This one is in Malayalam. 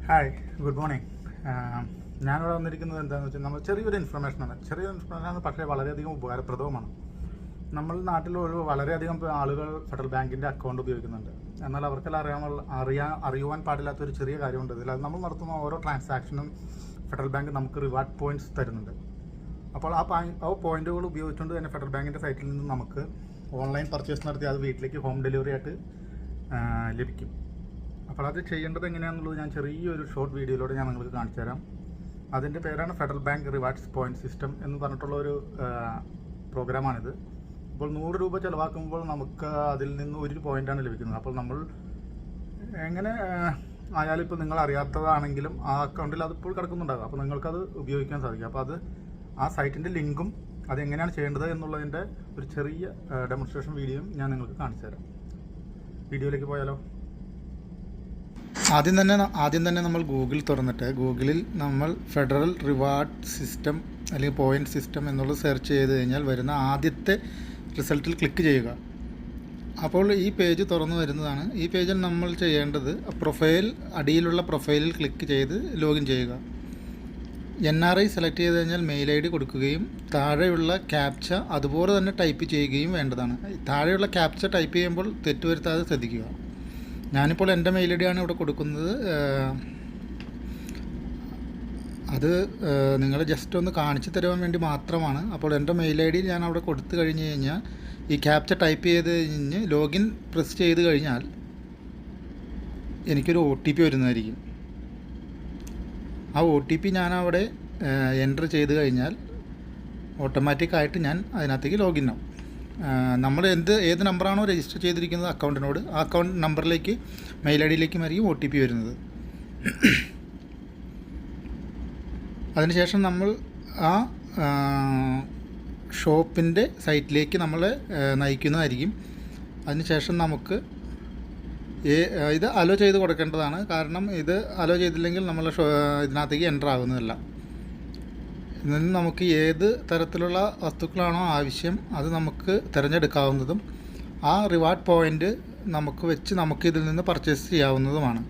Hi, good morning. ഞാനിവിടെ വന്നിരിക്കുന്നത് എന്താണെന്ന് വെച്ചാൽ നമ്മൾ ചെറിയൊരു ഇൻഫർമേഷനാണ്. പക്ഷേ വളരെയധികം ഉപകാരപ്രദവുമാണ്. നമ്മൾ നാട്ടിൽ വളരെയധികം ആളുകൾ ഫെഡറൽ ബാങ്കിൻ്റെ അക്കൗണ്ട് ഉപയോഗിക്കുന്നുണ്ട്. എന്നാൽ അവർക്കെല്ലാം അറിയുവാൻ പാടില്ലാത്തൊരു ചെറിയ കാര്യമുണ്ട് ഇതിൽ. അത് നമ്മൾ നടത്തുന്ന ഓരോ ട്രാൻസാക്ഷനും ഫെഡറൽ ബാങ്ക് നമുക്ക് റിവാർഡ് പോയിൻറ്റ്സ് തരുന്നുണ്ട്. അപ്പോൾ ആ പോയിൻറ്റുകൾ ഉപയോഗിച്ചുകൊണ്ട് തന്നെ ഫെഡറൽ ബാങ്കിൻ്റെ സൈറ്റിൽ നിന്ന് നമുക്ക് ഓൺലൈൻ പർച്ചേസ് നടത്തി അത് വീട്ടിലേക്ക് ഹോം ഡെലിവറി ആയിട്ട് ലഭിക്കും. അപ്പോൾ അത് ചെയ്യേണ്ടത് എങ്ങനെയാണെന്നുള്ളത് ഞാൻ ചെറിയൊരു ഷോർട്ട് വീഡിയോയിലൂടെ ഞാൻ നിങ്ങൾക്ക് കാണിച്ചു തരാം. അതിൻ്റെ പേരാണ് federal bank rewards point system എന്ന് പറഞ്ഞിട്ടുള്ള ഒരു പ്രോഗ്രാമാണിത്. അപ്പോൾ 100 രൂപ ചിലവാക്കുമ്പോൾ നമുക്ക് അതിൽ നിന്ന് 1 പോയിൻ്റാണ് ലഭിക്കുന്നത്. അപ്പോൾ നമ്മൾ എങ്ങനെ ആയാലും ഇപ്പോൾ നിങ്ങൾ അറിയാത്തതാണെങ്കിലും ആ അക്കൗണ്ടിൽ അതിപ്പോൾ കിടക്കുന്നുണ്ടാകും. അപ്പോൾ നിങ്ങൾക്കത് ഉപയോഗിക്കാൻ സാധിക്കും. അപ്പോൾ അത് ആ സൈറ്റിൻ്റെ ലിങ്കും അതെങ്ങനെയാണ് ചെയ്യേണ്ടത് എന്നുള്ളതിൻ്റെ ഒരു ചെറിയ ഡെമോൺസ്ട്രേഷൻ വീഡിയോയും ഞാൻ നിങ്ങൾക്ക് കാണിച്ചു തരാം. വീഡിയോയിലേക്ക് പോയാലോ? ആദ്യം തന്നെ നമ്മൾ ഗൂഗിൾ തുറന്നിട്ട് ഗൂഗിളിൽ നമ്മൾ ഫെഡറൽ റിവാർഡ് സിസ്റ്റം അല്ലെങ്കിൽ പോയിൻ്റ് സിസ്റ്റം എന്നുള്ളത് സെർച്ച് ചെയ്ത് കഴിഞ്ഞാൽ വരുന്ന ആദ്യത്തെ റിസൾട്ടിൽ ക്ലിക്ക് ചെയ്യുക. അപ്പോൾ ഈ പേജ് തുറന്നു വരുന്നതാണ്. ഈ പേജിൽ നമ്മൾ ചെയ്യേണ്ടത് അടിയിലുള്ള പ്രൊഫൈലിൽ ക്ലിക്ക് ചെയ്ത് ലോഗിൻ ചെയ്യുക. NRI സെലക്ട് ചെയ്ത് കഴിഞ്ഞാൽ മെയിൽ ID കൊടുക്കുകയും താഴെയുള്ള ക്യാപ്ച അതുപോലെ തന്നെ ടൈപ്പ് ചെയ്യുകയും വേണ്ടതാണ്. താഴെയുള്ള ക്യാപ്ച ടൈപ്പ് ചെയ്യുമ്പോൾ തെറ്റുവരുത്താതെ ശ്രദ്ധിക്കുക. ഞാനിപ്പോൾ എൻ്റെ മെയിൽ ID ആണ് ഇവിടെ കൊടുക്കുന്നത്. അത് നിങ്ങൾ ജസ്റ്റ് ഒന്ന് കാണിച്ചു തരുവാൻ വേണ്ടി മാത്രമാണ്. അപ്പോൾ എൻ്റെ മെയിൽ ID ഞാൻ അവിടെ കൊടുത്തു കഴിഞ്ഞ് കഴിഞ്ഞാൽ ഈ ക്യാപ്ച ടൈപ്പ് ചെയ്ത് കഴിഞ്ഞ് ലോഗിൻ പ്രസ് ചെയ്ത് കഴിഞ്ഞാൽ എനിക്കൊരു OTP വരുന്നതായിരിക്കും. ആ OTP ഞാൻ അവിടെ എൻ്റർ ചെയ്ത് കഴിഞ്ഞാൽ ഓട്ടോമാറ്റിക്കായിട്ട് ഞാൻ അതിനകത്തേക്ക് ലോഗിൻ ആവും. നമ്മൾ ഏത് നമ്പറാണോ രജിസ്റ്റർ ചെയ്തിരിക്കുന്നത് അക്കൗണ്ടിനോട്, ആ അക്കൗണ്ട് നമ്പറിലേക്ക് മെയിൽ ID യിലേക്കുമായിരിക്കും OTP വരുന്നത്. അതിനുശേഷം നമ്മൾ ആ ഷോപ്പിൻ്റെ സൈറ്റിലേക്ക് നമ്മളെ നയിക്കുന്നതായിരിക്കും. അതിനുശേഷം നമുക്ക് ഇത് അലോ ചെയ്ത് കൊടുക്കേണ്ടതാണ്. കാരണം ഇത് അലോ ചെയ്തില്ലെങ്കിൽ നമ്മൾ ഇതിനകത്തേക്ക് എൻ്റർ ആകുന്നതല്ല. ഇതിൽ നമുക്ക് ഏത് തരത്തിലുള്ള വസ്തുക്കളാണോ ആവശ്യം അത് നമുക്ക് തിരഞ്ഞെടുക്കാവുന്നതും ആ റിവാർഡ് പോയിൻ്റ് നമുക്ക് ഇതിൽ നിന്ന് പർച്ചേസ് ചെയ്യാവുന്നതുമാണ്.